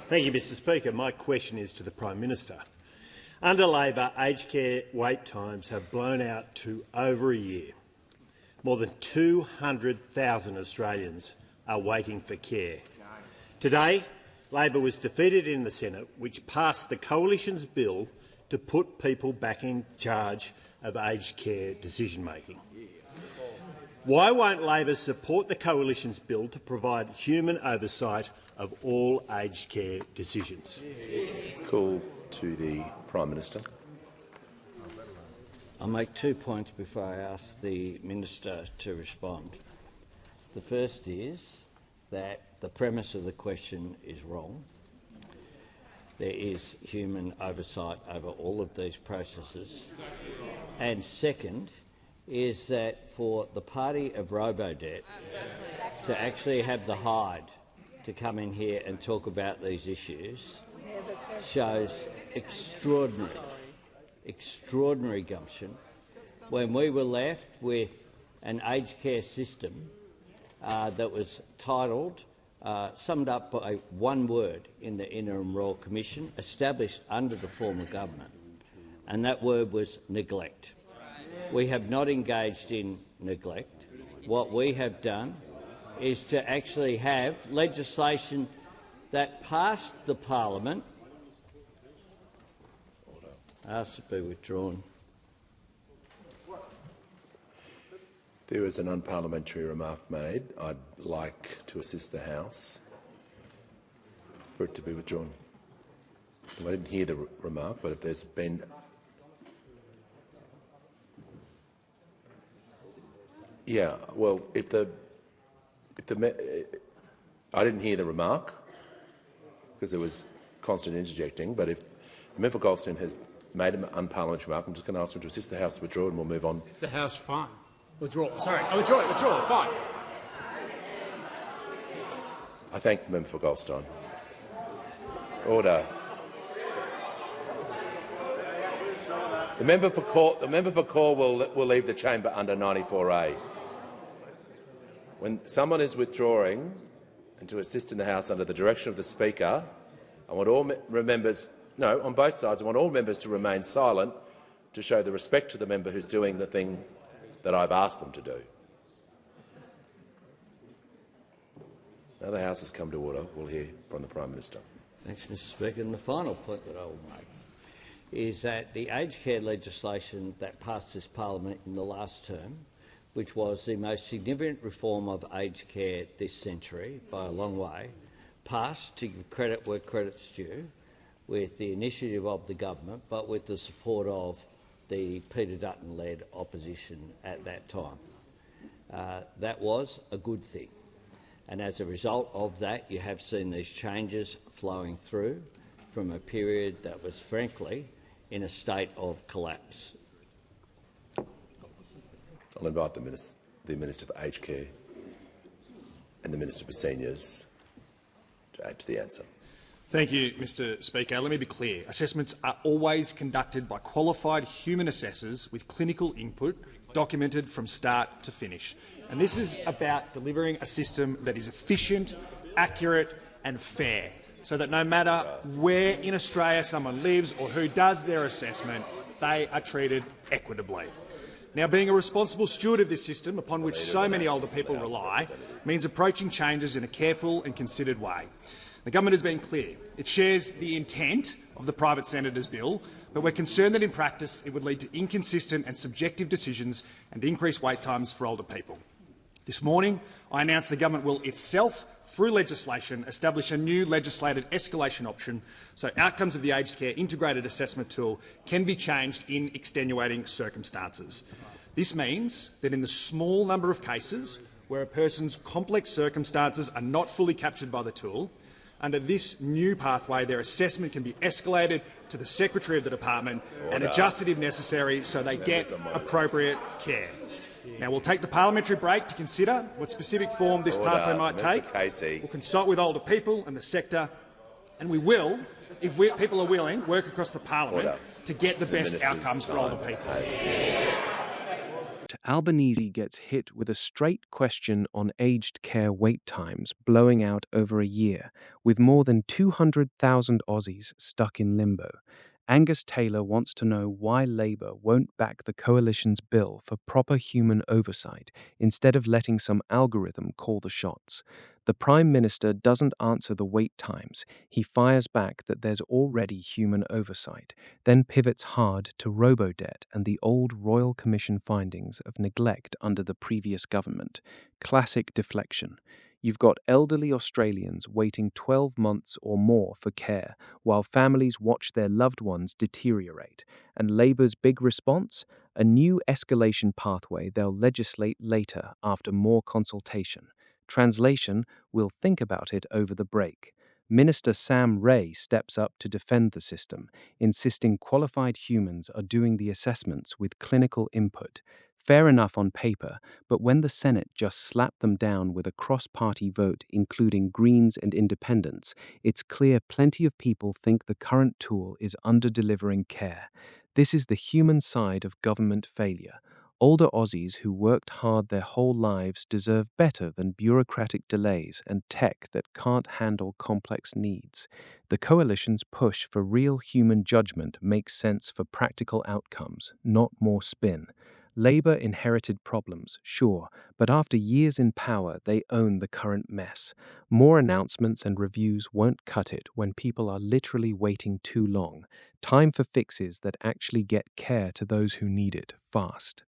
Thank you, Mr Speaker. My question is to the Prime Minister. Under Labor, aged care wait times have blown out to over a year. More than 200,000 Australians are waiting for care. Today, Labor was defeated in the Senate, which passed the Coalition's bill to put people back in charge of aged care decision-making. Why won't Labor support the Coalition's bill to provide human oversight of all aged care decisions? Call to the Prime Minister. I'll make 2 points before I ask the Minister to respond. The first is that the premise of the question is wrong. There is human oversight over all of these processes. And second is that for the party of Robodebt to actually have the hide to come in here and talk about these issues shows extraordinary gumption when we were left with an aged care system that was titled, summed up by one word in the Interim Royal Commission, established under the former government, and that word was neglect. We have not engaged in neglect. What we have done is to actually have legislation that passed the parliament, asked to be withdrawn. There is an unparliamentary remark made. I'd like to assist the House for it to be withdrawn. Well, I didn't hear the remark, but if there's been well, I didn't hear the remark because there was constant interjecting, but if the member for Goldstein has made an unparliamentary remark, I'm just going to ask him to assist the House to withdraw and we'll move on. The House, fine. Withdraw. Sorry, withdraw it, fine. I thank the member for Goldstein. Order. The member for Core will leave the chamber under 94A. When someone is withdrawing and to assist in the House under the direction of the Speaker, I want all members, no, on both sides, I want all members to remain silent to show the respect to the member who's doing the thing that I've asked them to do. Now the House has come to order. We'll hear from the Prime Minister. Thanks, Mr Speaker. And the final point that I will make is that the aged care legislation that passed this parliament in the last term, which was the most significant reform of aged care this century by a long way, passed, to give credit where credit's due, with the initiative of the government, but with the support of the Peter Dutton-led opposition at that time. That was a good thing. And as a result of that, you have seen these changes flowing through from a period that was, frankly, in a state of collapse. I'll invite the Minister for Aged Care and the Minister for Seniors to add to the answer. Thank you, Mr Speaker. Let me be clear. Assessments are always conducted by qualified human assessors with clinical input documented from start to finish. And this is about delivering a system that is efficient, accurate and fair, so that no matter where in Australia someone lives or who does their assessment, they are treated equitably. Now, being a responsible steward of this system, upon which so many older people rely, means approaching changes in a careful and considered way. The government has been clear. It shares the intent of the private senator's bill, but we're concerned that in practice it would lead to inconsistent and subjective decisions and increased wait times for older people. This morning, I announced the government will itself, through legislation, establish a new legislated escalation option so outcomes of the aged care integrated assessment tool can be changed in extenuating circumstances. This means that in the small number of cases where a person's complex circumstances are not fully captured by the tool, under this new pathway their assessment can be escalated to the Secretary of the Department and adjusted if necessary so they get appropriate care. Now, we'll take the parliamentary break to consider what specific form this pathway might take. We'll consult with older people and the sector, and we will, if people are willing, work across the parliament to get the best outcomes for older people. Albanese gets hit with a straight question on aged care wait times blowing out over a year, with more than 200,000 Aussies stuck in limbo. Angus Taylor wants to know why Labour won't back the coalition's bill for proper human oversight instead of letting some algorithm call the shots. The Prime Minister doesn't answer the wait times. He fires back that there's already human oversight, then pivots hard to robo-debt and the old Royal Commission findings of neglect under the previous government. Classic deflection. You've got elderly Australians waiting 12 months or more for care, while families watch their loved ones deteriorate. And Labour's big response? A new escalation pathway they'll legislate later after more consultation. Translation, we'll think about it over the break. Minister Sam Rae steps up to defend the system, insisting qualified humans are doing the assessments with clinical input. Fair enough on paper, but when the Senate just slapped them down with a cross-party vote including Greens and Independents, it's clear plenty of people think the current tool is under-delivering care. This is the human side of government failure. Older Aussies who worked hard their whole lives deserve better than bureaucratic delays and tech that can't handle complex needs. The coalition's push for real human judgment makes sense for practical outcomes, not more spin. Labour inherited problems, sure, but after years in power, they own the current mess. More announcements and reviews won't cut it when people are literally waiting too long. Time for fixes that actually get care to those who need it fast.